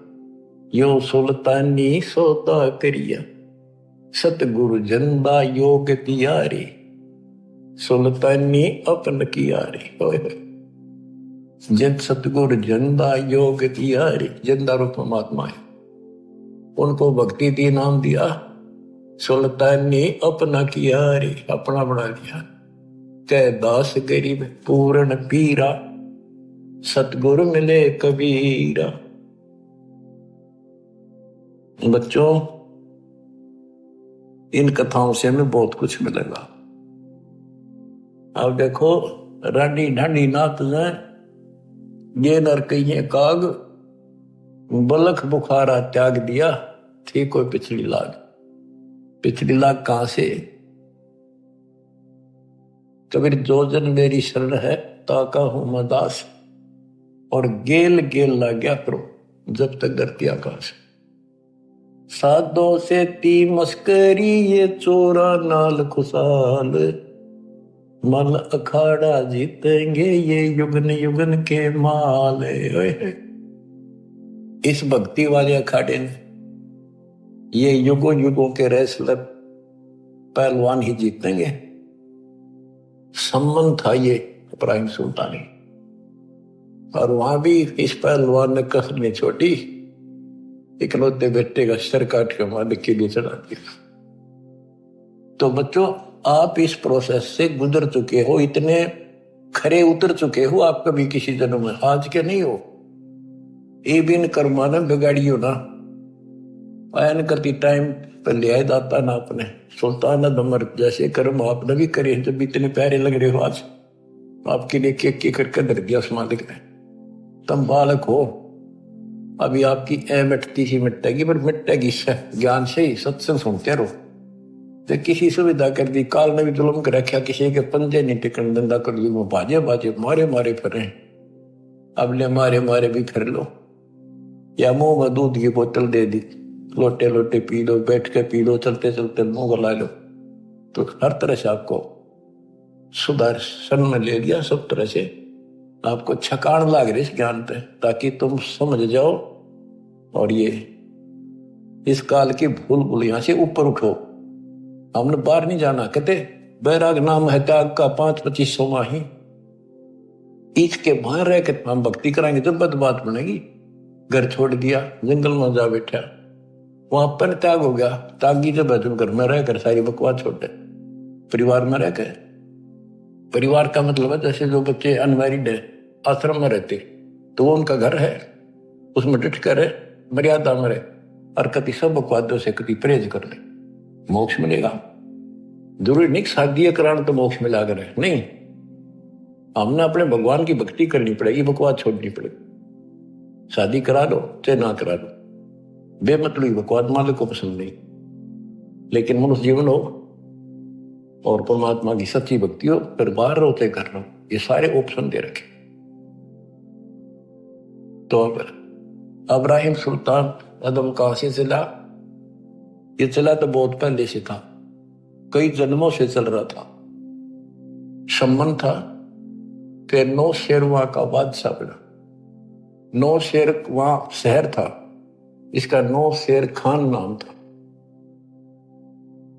Speaker 1: यो सुल्तानी सोता करिया। सतगुरु जंदा योग तियारी, सुल्तानी अपन कियारी। जन सतगुरु जंदा योग तियारी, जंदा रूप महात्मा है, उनको भक्ति दी नाम दिया। सुल्तानी अपना कियारी, अपना बना लिया। कह दास गरीब पूर्ण पीरा, सतगुरु मिले कबीरा। बच्चों, इन कथाओं से हमें बहुत कुछ मिलेगा। अब देखो, रानी ढांडी नाथ ने ये नर कहिए काग, बलख बुखारा त्याग दिया, थी कोई पिछली लाग। पिछली लाग कहां से? कबीर जो जन मेरी शरण है, ताका हूं मैं दास। और गेल गेल ला गया करो जब तक धरती आकाश। साधों से ती मस्करी, ये चोरा नाल खुशाल। मल अखाड़ा जीतेंगे, ये युगन युगन के माल। इस भक्ति वाले अखाड़े ने ये युगों युगों के रेसलर पहलवान ही जीतेंगे। सम्मान था ये इब्राहिम सुल्तानी, और वहां भी इस पहलवान ने कसर नहीं छोड़ी, इकलौते बेटे का सर काट के मालिक के लिए चढ़ा दिया। तो बच्चों, आप इस प्रोसेस से गुजर चुके हो, इतने खरे उतर चुके हो आप कभी किसी जन्म में, आज के नहीं हो। ये बिन कर्मा ने बिगाड़ी हो ना, आयन करती टाइम पर लिया जाता ना अपने। सुल्तान अदमर जैसे कर्म आपने भी करे, जब इतने प्यारे लग रहे हो आज, आपके लिए केक करके धर दिया उस मालिक ने। तुम बालक हो, अभी आपकी मिटती सी मिटेगी, पर मिटेगी ज्ञान से ही, सत्संग सुनते रहो। तो किसी सुविधा कर दी, काल ने भी जुल्म कर रखा, किसी के पंजे नहीं टिकन धंधा कर दी, वो बाजे बाजे मारे मारे फिर अब ले मारे मारे भी फिर लो, या मुंह में दूध की बोतल दे दी, लोटे लोटे पी लो, बैठ के पी लो, चलते चलते मुंह गला लो। तो हर तरह से आपको सुदर्शन में ले लिया, सब तरह से आपको छकान लाग रही इस ज्ञान पे, ताकि तुम समझ जाओ और ये इस काल की भूल भूलिया से ऊपर उठो, हमने बाहर नहीं जाना। कहते बैराग नाम है त्याग का 5-25 माही, इसके बाहर रह के हम भक्ति कराएंगे तो बात बनेगी। घर छोड़ दिया, जंगल में जा बैठा, वहां पर त्याग हो गया। त्यागी जब घर में रहकर सारी बकवास छोड़े, परिवार में रहकर, परिवार का मतलब है जैसे जो बच्चे अनमैरिड है आश्रम में रहते तो वो उनका घर है, उसमें डट कर मर्यादा में रहे और कति सब बकवादों से कति परहेज कर ले, मोक्ष मिलेगा। जरूरी नहीं शादी कराना तो मोक्ष मिला कर है, नहीं। हमने अपने भगवान की भक्ति करनी पड़ेगी, बकवास छोड़नी पड़ेगी। शादी करा लो चाहे ना करा लो, बेमतलबी बकवास मालिक को पसंद नहीं। लेकिन मनुष्य जीवन हो और परमात्मा की सच्ची भक्ति हो, फिर बाहर रहो चाहे कर लो, ये सारे ऑप्शन दे रखे। तो इब्राहिम सुल्तान अदम कहां से चला? ये चला तो बहुत पहले से था, कई जन्मों से चल रहा था। शमन था, फिर नौ शेर वहां का बादशाह बना। नौ शेर वहां शहर था, इसका नौ शेर खान नाम था।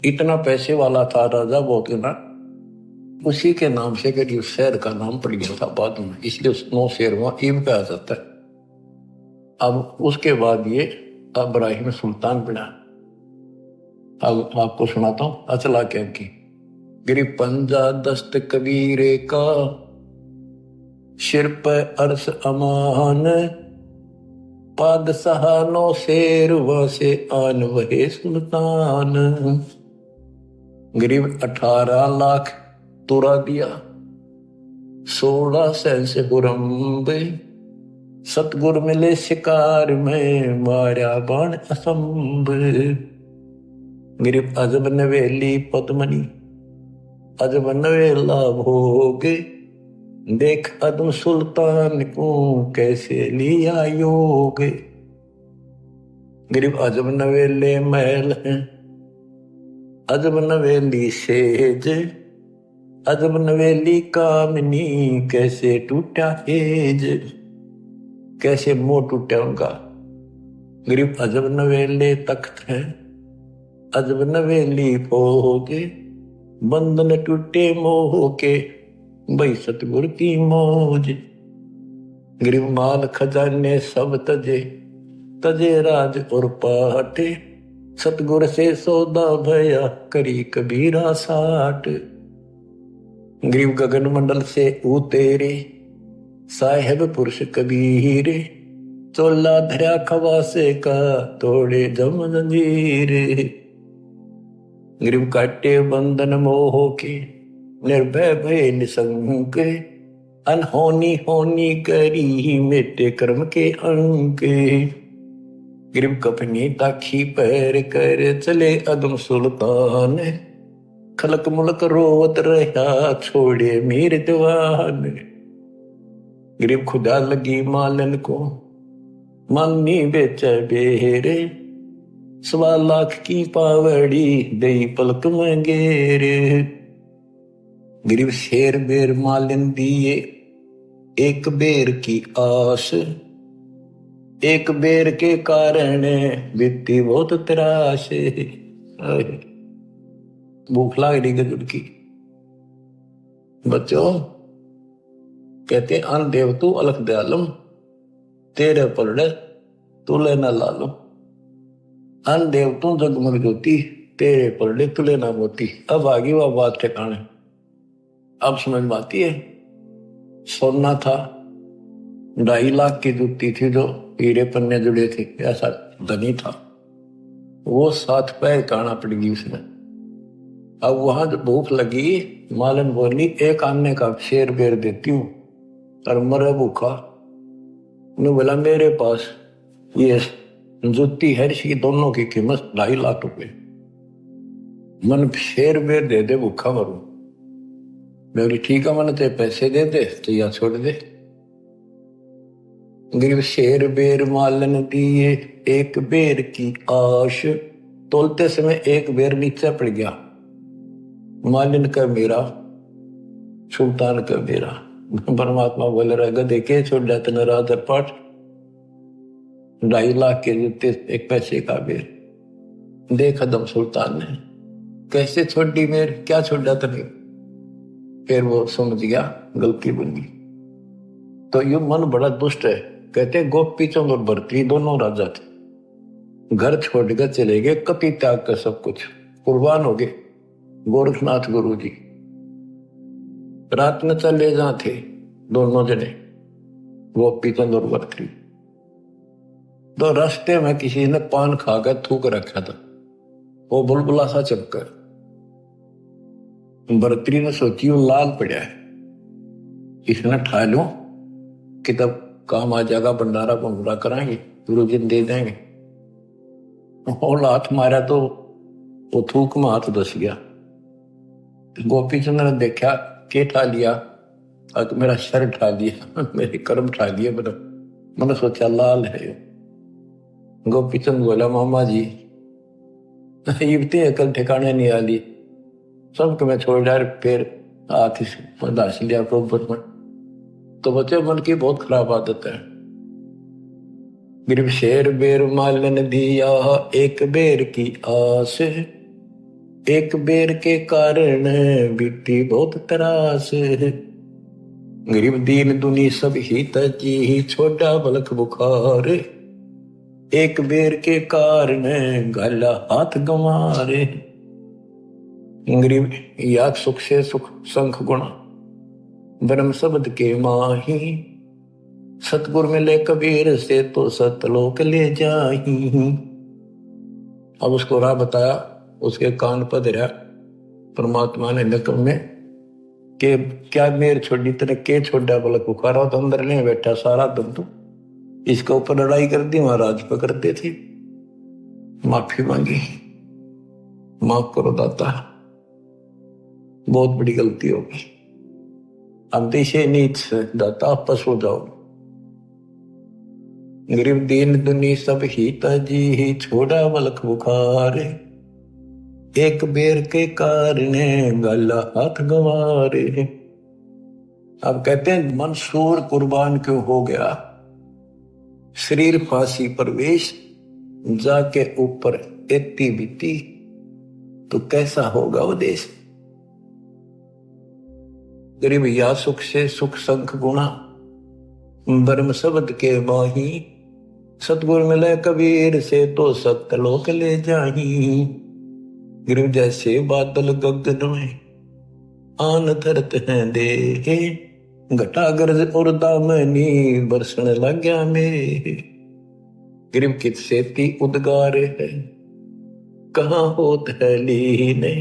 Speaker 1: इतना पैसे वाला था राजा, बहुत ना, उसी के नाम से कभी उस शहर का नाम पड़ गया था बाद में, इसलिए उस नौ शेर वहां ईब कहा जाता है। अब उसके बाद ये इब्राहिम सुल्तान बना। अब आपको सुनाता हूं अचला कैब की। गिरी पंजा दस्त कबीरे का, सिर पर अर्श अमान, पादशाह नो शेर वसे आन वहे सुल्तान। गरीब 18 लाख तुरा दिया, 16 सहस गुरम्ब, सतगुर मिले शिकार में मारा बाण असंभ। गरीब अजब नवेली पद्मनी, अजब नवेला भोग, देख अदम सुल्तान को कैसे लिया योग। गरीब अजब नवेले महल हैं, अजब नवेली सेज, अजब नवेली कामनी कैसे टूटा हेज। कैसे मोह टूटा उनका। गरीब अजब नवेले तख्त है, अजब नवेली भोगे, बंधन टूटे मोह के भाई सतगुर की मौज। गरीब माल खजाने सब तजे, तजे राज और पाटे, सतगुर से सौदा भया करी कबीरा साठ। गरीब गगन मंडल से उतेरे, साहेब पुरुष कबीर, चोला धरा खवासे का तोड़े जम जंजीर। गरीब काटे बंधन मोह के, निर्भय भय निसंक, अनहोनी होनी करी मिटे कर्म के अंक। गरीब कपनी ताखी पैर कर चले अदम सुल्तान, खलक मुलक रोवत रहा छोड़े मीर दीवान। गरीब खुदा लगी मालन को, मालनी बेचे बेरे, 1.25 लाख की पावड़ी दई पलक में गेरे। गरीब शेर बेर मालिन दिए, एक बेर की आस, एक बेर के कारण बीती बहुत त्रास। भूख लाग रही गजब की। बच्चों कहते अन देव तू अलख दयालम, तेरे पलड़े तुले न लालो। अन देव तू जगमग ज्योति, तेरे पलड़े तुले न मोती। अब आगे वह बात ठिकाने, अब समझ में आती है। सोना था, 2.5 लाख की जूती थी जो हीरे पन्ने जुड़े थे, ऐसा धनी था वो। 7 पैर काना पड़ गई उसने। अब वहां जब भूख लगी, मालन बोली 1 आने का शेर बेर देती हूँ और मरे भूखा। ने बोला मेरे पास ये जूती है, इसकी दोनों की कीमत 2.5 लाख रुपए, मन शेर बेर दे दे भूखा मरू। मैं बोली ठीक है, मैंने ते पैसे दे दे तो या छोड़ दे। गरीब शेर बेर मालन दिए, एक बेर की आश, तोलते समय एक बेर नीचे पड़ गया। मालिन का मेरा, सुल्तान का मेरा। परमात्मा बोल रहा गधे के छोड़ जाते न राधर पाठ। 2.5 लाख के जूते, 1 पैसे का बेर। देखा दम सुल्तान ने, कैसे छोड़ी मेर, क्या छोड़ा तने। फिर वो समझ गया गलती बनी। तो यू मन बड़ा दुष्ट है। कहते गोपी चंद और भरतरी दोनों राजा थे, घर छोड़कर चले गए, कपि त्याग कर सब कुछ कुर्बान हो गए। गोरखनाथ गुरु जी रात में चले जा थे दोनों जने, गोपी चंद और भरतरी। तो रास्ते में किसी ने पान खाकर थूक रखा था, वो बुलबुला सा चपका। भरतरी ने सोची वो लाल पड़ा है, इसने ठा लूं कि तब काम आ जाएगा, भंडारा भंडारा कराएंगे, गुरु जी दे देंगे। और हाथ मारा तो वो थूक में हाथ धस गया। गोपी चंद्र ने देखा के ठा लिया, और मेरा सर ठा लिया, मेरे कर्म ठा लिए। मैंने सोचा लाल है। गोपी चंद बोला मामा जी युवती अकल ठिकाने नहीं आली, सबको मैं छोड़ जा। फिर हाथ दास लिया प्रोपर में। तो बच्चे मन की बहुत खराब आदत है। गिरव शेर बेर मालन दिया, एक बेर की आस, एक बेर के कारण बीती बहुत त्रास। गरीब दीन दुनी सब ही तजी, छोटा बलक बुखार, एक बेर के कारण गला हाथ गंवारे। गरीब याद सुख से सुख संख गुणा, ब्रह्म शब्द के माही, सतगुर मिले कबीर से तो सतलोक ले जाही। अब उसको राह बताया, उसके कान पर धरा परमात्मा ने नकम में के क्या मेर छोड़ी तेरे के छोड़ा बलक बुखारा। तो अंदर ले बैठा सारा दंतु, इसके ऊपर लड़ाई कर दी, महाराज पकड़ते थे। माफी मांगी, माफ करो दाता, बहुत बड़ी गलती होगी, अंतिशे नीच दाता आपस हो जाओ। गरीब दीन दुनी सब ही ताजी, ही छोड़ा बलक बुखार, एक बेर के कारण गला हाथ गंवारे। अब कहते हैं मंसूर कुर्बान क्यों हो गया, शरीर फांसी पर वेश, जाके ऊपर एती बीती, तो कैसा होगा वो देश। गरीब या सुख से सुख संख गुणा, ब्रह्म शब्द के माही, सतगुर मिले कबीर से तो सतलोक ले जाही। गरीब जैसे बादल गगन में आन धरत हैं दे, घटा गरज और दामनी बरसने लग गया मेरे। गरीब कित सेती उद्गार है, कहाँ होत है लीने,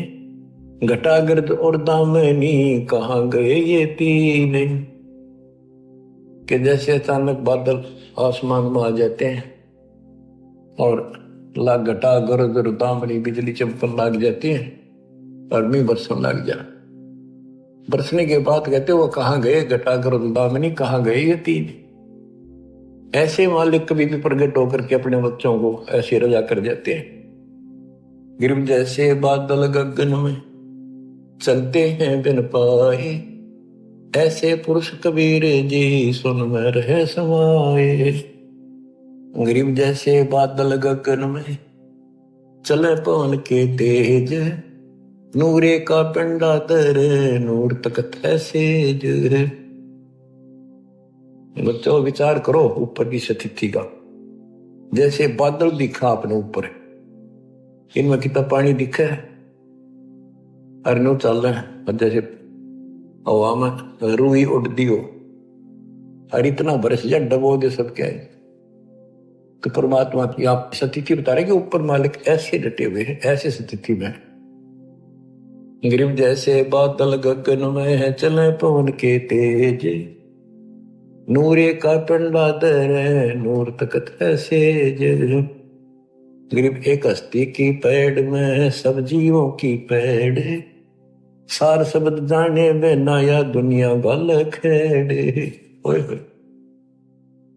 Speaker 1: घटा गरज और दामनी कहाँ गए ये तीने। कि जैसे अचानक बादल आसमान में आ जाते हैं और लाग घटा गरज और दामनी बिजली चमकन लग जाती है और मी बरसन लग जा। बरसने के बाद कहते वो कहाँ गए घटा गरज दामनी, कहाँ गए ये तीन। ऐसे मालिक कभी भी प्रकट होकर के अपने बच्चों को ऐसे रजा कर जाते हैं। गिरव जैसे बादल गगन में चलते हैं बिन पाए, ऐसे पुरुष कबीर जी सुन में रहे समाए। गरीब जैसे बादल गगन में चले पवन के तेज, नूरे का पिंडा तर नूर तकत है सेज। बच्चों विचार करो ऊपर की स्थिति का, जैसे बादल दिखा अपने ऊपर, इनमें कितना पानी दिखा है, अरनू चल रहा है, और जैसे हवा में रूही उड़ती हो और इतना बरस जा डबो दे सब क्या है। तो परमात्मा की आप स्थिति बता रहे कि ऊपर मालिक ऐसे डटे हुए हैं, ऐसे स्थिति में। गरीब जैसे बादल गगन में है चले पवन के तेज, नूरे का पिंडा दर नूर तकत है सेज। गरीब एक हस्ती की पेड़ में सब जीवों की पेड़, सार शब्द जाने में नया दुनिया गल खेड़े।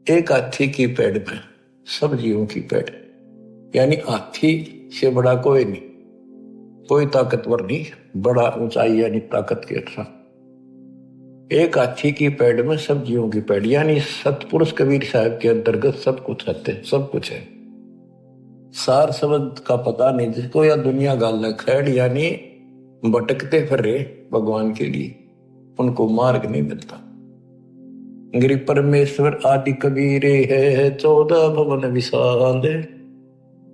Speaker 1: एक हाथी की पेड़ में सब जीवों की पेड़, यानी हाथी से बड़ा कोई नहीं, कोई ताकतवर नहीं, बड़ा ऊंचाई यानी ताकत के अच्छा। एक हाथी की पेड़ में सब जीवों की पेड़, यानी सतपुरुष कबीर साहब के अंतर्गत सब कुछ है, सब कुछ है। सार शब्द का पता नहीं जिसको, या दुनिया गाल खैड़, यानी भटकते फिर रहे भगवान के लिए, उनको मार्ग नहीं मिलता। गिरि परमेश्वर आदि कबीरे है 14 भवन विशाल,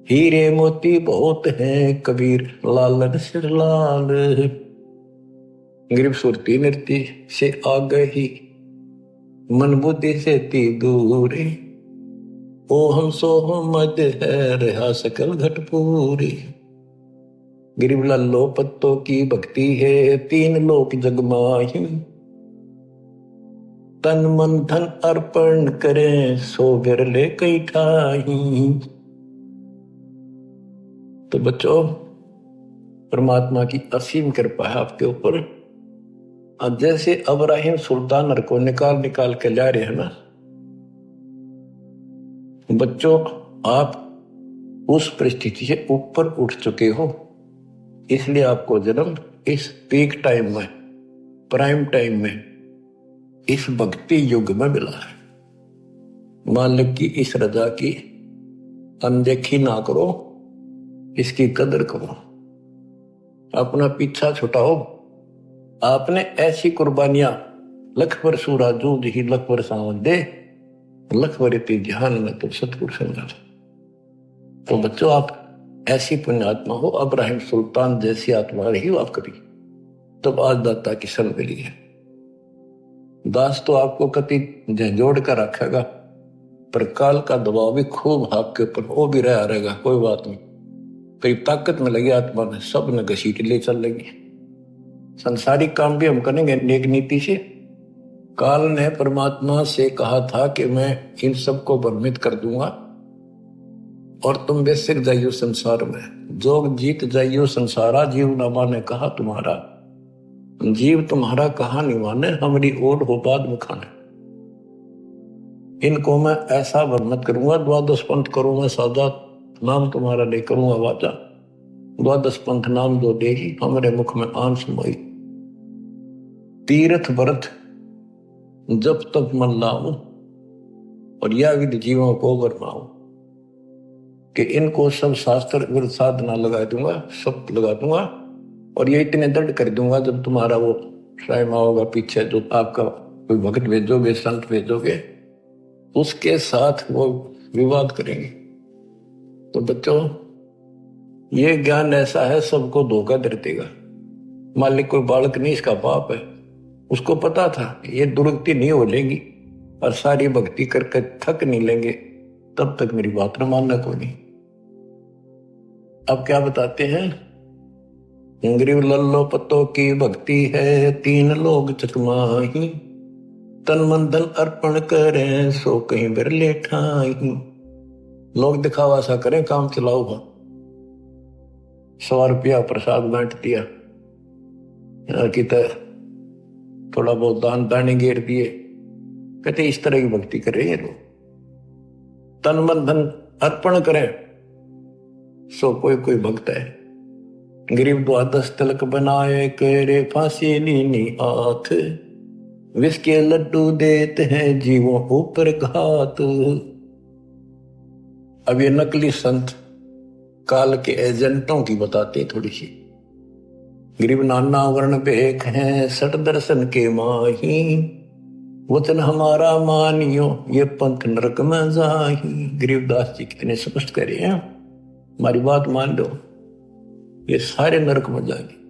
Speaker 1: हीरे मोती बहुत हैं कबीर लालन सिर लाल। गिरिप सुरती नृत्य से आ गई मन बुद्धि से ती दूरी, ओ हम सो मद है रहा सकल घट पूरी। गिरिब लल्लो पत्तों की भक्ति है 3 लोक जगमाही, तन मन धन अर्पण करें सो बिरले कई ठाही। तो बच्चों, परमात्मा की असीम कृपा है आपके ऊपर। अब जैसे अब्राहिम सुल्तान को निकाल के ला रहे हैं ना बच्चों, आप उस परिस्थिति से ऊपर उठ चुके हो, इसलिए आपको जन्म इस पीक टाइम में, प्राइम टाइम में, इस भक्ति युग में मिला है। मालिक की इस रजा की अनदेखी ना करो, इसकी कदर करो, अपना पीछा छुटाओ। आपने ऐसी कुर्बानियां, लख पर सूरा जूद ही लख पर सावन दे, लख पर ध्यान में तो सतपुरुष संगा। तो बच्चों, आप ऐसी पुण्यात्मा हो, अब्राहिम सुल्तान जैसी आत्मा रही हो आप कभी, तब आज दाता की सन मिली है। दास तो आपको कति झंझोड़ कर रखेगा, पर काल का दबाव भी खूब आपके ऊपर वो भी रहा रहेगा, कोई बात नहीं। करीब ताकत में लगी आत्मा में, सब ने घसीट ले चल लगी। संसारिक काम भी हम करेंगे नेक नीति से। काल ने परमात्मा से कहा था कि मैं इन सबको भ्रमित कर दूंगा और तुम बेसिक जाइयो संसार में, जोग जीत जाइयो संसारा। जीव न माने कहा तुम्हारा, जीव तुम्हारा कहा नहीं माने, हमारी ओर हो बाद में खाने। इनको मैं ऐसा भ्रमित करूंगा, द्वादश पंथ करूंगा साजा, नाम तुम्हारा ले करूंगा वाचा। द्वादश पंथ नाम जो देही, हमारे मुख में आन समाई। तीर्थ व्रत जब तक मन लाऊं, और यह विधि जीवों को बरमाऊं, कि इनको सब शास्त्र विरुद्ध साधना लगा दूंगा, सब लगा दूंगा, और ये इतने दृढ़ कर दूंगा जब तुम्हारा वो टाइम होगा पीछे, जो आपका कोई भक्त भेजोगे, संत भेजोगे, उसके साथ वो विवाद करेंगे। तो बच्चों, ये ज्ञान ऐसा है, सबको धोखा दे देगा। मालिक कोई बालक नहीं, इसका बाप है, उसको पता था ये दुर्गति नहीं हो लेगी और सारी भक्ति करके थक नहीं लेंगे, तब तक मेरी बात न मानना को नहीं। अब क्या बताते हैं, गरीब लल्लो पत्तों की भक्ति है 3 लोग चकमाही, तन मन धन अर्पण करें सो कहीं बिरले ठाही। लोग दिखावा सा करें, काम चलाओ, 100 रुपया प्रसाद बांट दिया, कि थोड़ा बहुत दान दाने घेर दिए, कहते इस तरह की भक्ति कर रहे हैं लोग। तन मन धन अर्पण करें सो कोई भक्त है। गरीब द्वादश तिलक बनाए करे फांसी नीनी हाथ, विष के लड्डू देते हैं जीवों ऊपर घात। अब ये नकली संत काल के एजेंटों की बताते थोड़ी सी। गरीब नाना वर्ण भेख हैं सट दर्शन के माही, वचन हमारा मानियो ये पंथ नरक में जाही। गरीबदास जी कितने स्पष्ट करे हैं, हमारी बात मान लो, ये सारे नरक में जाएंगे।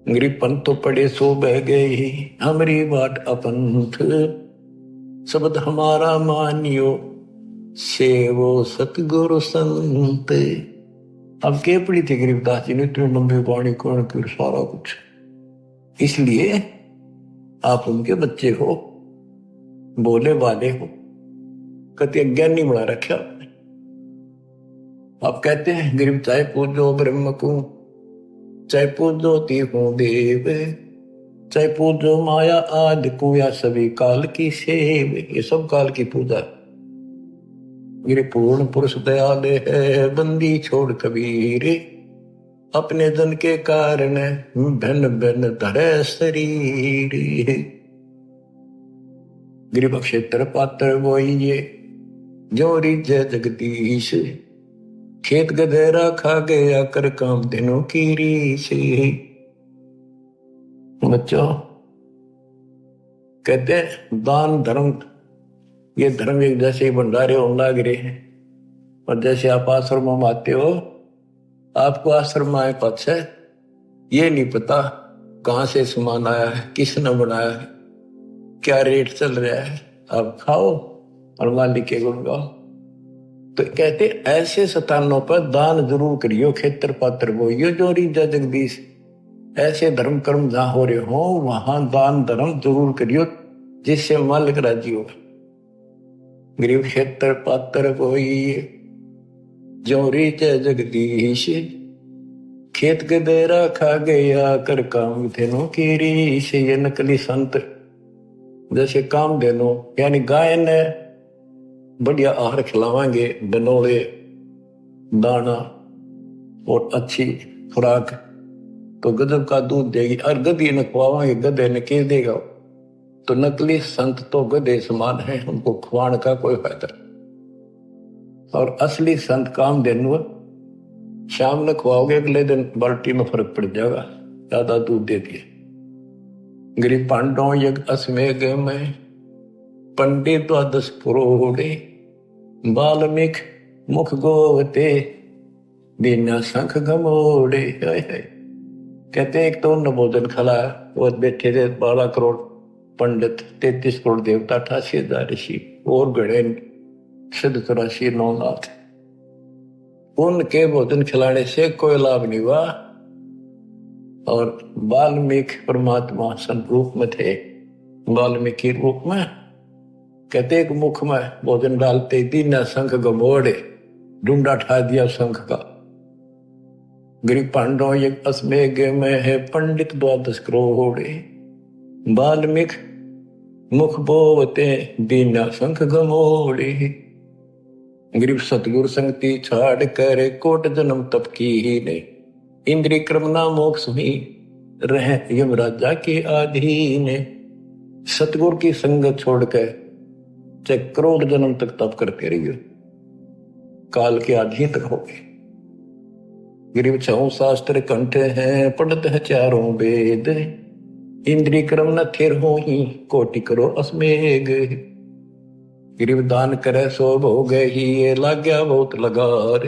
Speaker 1: गरीब पंथ तो पड़े सो बह गए, हमारी बाट अपंथ, शब्द हमारा मानियो सेवो सतगुरु संत। अब के पड़ी थी गरीबदास जी ने, इतने लंबे वाणी कौन कर सारा कुछ। इसलिए आप उनके बच्चे हो, बोले वाले हो, कति अज्ञानी बना रखा आपने। आप कहते हैं गरीब चाहे पूजो ब्रह्म को, चाहे पूजो तीहू देव, चाहे पूजो माया आदि को, या सभी काल की सेव। ये सब काल की पूजा। गिरि पूर्ण पुरुष दयाल है बंदी छोड़ कबीर, अपने जन के कारण भिन्न भिन्न धरे शरीर। गृह क्षेत्र पात्र बोइए जो रिझे जगदीश, खेत गधेरा खा गया कर काम दिनों की रीस। बच्चों कहते हैं दान धर्म, ये धर्म एक जैसे ही भंडारे होने लग रहे हैं। और जैसे आप आश्रम में आते हो, आपको आश्रम आए पाछे ये नहीं पता कहां से सामान आया है, किसने बनाया है, क्या रेट चल रहा है। आप खाओ और मालिक के गुण गाओ। तो कहते ऐसे स्थानों पर दान जरूर करियो, खेतर पात्र बोइयो जो रिझे जगदीश। ऐसे धर्म कर्म जहां हो रहे हो वहां दान धर्म जरूर करियो, जिससे मालिक राजी हो। गरीब क्षेत्र पात्र बोइए जो रिझे जगदीश, खेत गधेरा खा गया कर काम धेनु की रीस। ये नकली संत जैसे काम धेनु यानी गाय ने बढ़िया आहार खिलावांगे, डनोले दाना और अच्छी खुराक तो गजब का दूध देगी। और गधी ने खुआवांगे, गधे ने के देगा। तो नकली संत तो गधे समान है, उनको खुआने का कोई फायदा। और असली संत काम देनु शाम में खुआओगे, अगले दिन बाल्टी में फर्क पड़ जाएगा, ज्यादा दूध दे दिए। गरीब पांडव यज्ञ अश्वमेघ में पंडित द्वादश पुरोड़े, बाल्मीक मुख गोवते बिना शंख घमोड़े। कहते एक तो उन्होंने भोजन खिलाया, वो बैठे थे 12 करोड़ पंडित, 33 करोड़ देवता, 88,000 ऋषि और गणे सिद्ध 84 9 उनके भोजन खिलाने से कोई लाभ नहीं हुआ। और वाल्मीक परमात्मा संरूप में थे, वाल्मीकि रूप में। कहते एक मुख में भोजन डालते दीना शंख गमोड़े, ढूंढा ठा दिया शंख का। गरीब पांडव ये अश्वमेघ में है पंडित द्वादश करोड़े, वाल्मीक मुख बोवते दीना शंख गमोड़े। गरीब सतगुरु संगति छाड़ कर कोट जन्म तप की ही ने, इंद्रिय क्रमना मोक्ष ही रह यमराजा के अधीन। सतगुरु की संगत छोड़कर चाहे करोड़ जन्म तक तप करते रहिए, काल के अधीन तक हो गए। गरीब 6 शास्त्र कंठ हैं, पढ़ते हैं 4 वेद, इंद्रिय क्रम न थिर हो ही कोटि करो अश्वमेघ। गरीब दान करे सो भोग ही ये लाग्या बहुत लगार,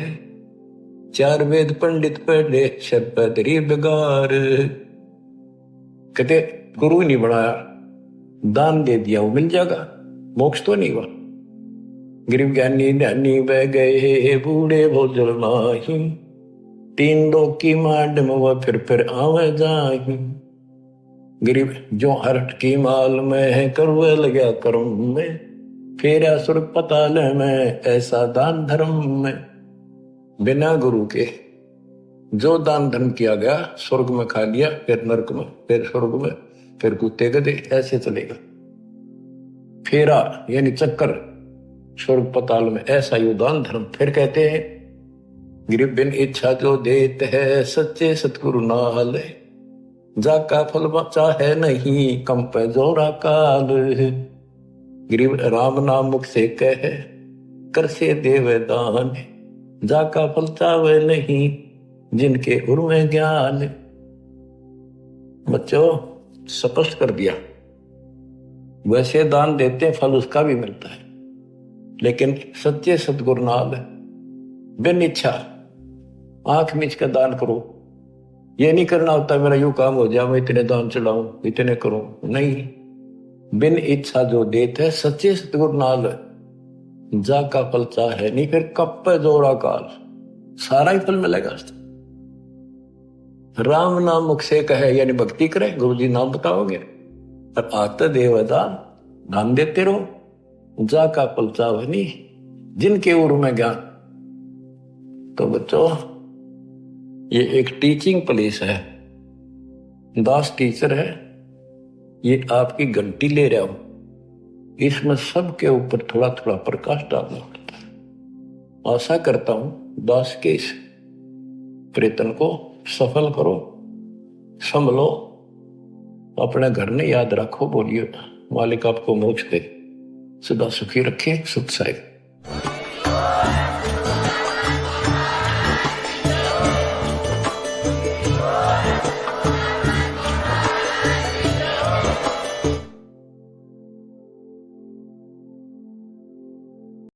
Speaker 1: 4 वेद पंडित पढ़े शरपदरी बेगार। कहते गुरु नहीं बनाया, दान दे दिया, वो मिल जाएगा, मोक्ष तो नहीं हुआ। गरीब ज्ञानी ध्यानी बह गए बूढ़े भोजल माही, 3 लोक की मांड में वह फिर आवे जाही। गरीब जो हरट की माल में है करवे लगा कर्म में, फेरा स्वर्ग पताल में ऐसा दान धर्म में। बिना गुरु के जो दान धर्म किया गया, स्वर्ग में खा लिया, फिर नरक में, फिर स्वर्ग में, फिर कुत्ते गधे, ऐसे चलेगा। फेरा यानी चक्कर, स्वर्ग पताल में, ऐसा ही दान धर्म। फिर कहते हैं गरीब बिन इच्छा जो देते है सच्चे सतगुरु नाल, जाका फल बचा है नहीं कम पे जोरा काल। गरीब राम नाम मुख से कहे कर से देवे दान, जाका फल चावे नहीं जिनके उर्मे ज्ञान। बच्चों स्पष्ट कर दिया, वैसे दान देते फल उसका भी मिलता है, लेकिन सच्चे सतगुरु नाल बिन इच्छा आंख मीच का दान करो। ये नहीं करना होता मेरा यूं काम हो जाए, मैं इतने दान चढ़ाऊं, इतने करूं, नहीं। बिन इच्छा जो देते है सच्चे सतगुरु नाल, जा का फल चाहे नहीं फिर कप पे जोड़ा काल, सारा ही फल मिलेगा। राम नाम मुख से कहे यानी भक्ति करे, गुरु जी नाम बताओगे और आते देवदान दान देते रहो, जा का फल चाहे नहीं जिनके उर में ज्ञान। तो बच्चों ये एक टीचिंग प्लेस है, दास टीचर है, ये आपकी घंटी ले रहा हूं, इसमें सबके ऊपर थोड़ा थोड़ा प्रकाश डालना पड़ता है। आशा करता हूं दास के इस प्रयत्न को सफल करो, संभलो, अपने घर ने याद रखो, बोलिए मालिक आपको मोक्ष दे, सदा सुखी रखे, सुख साहेब।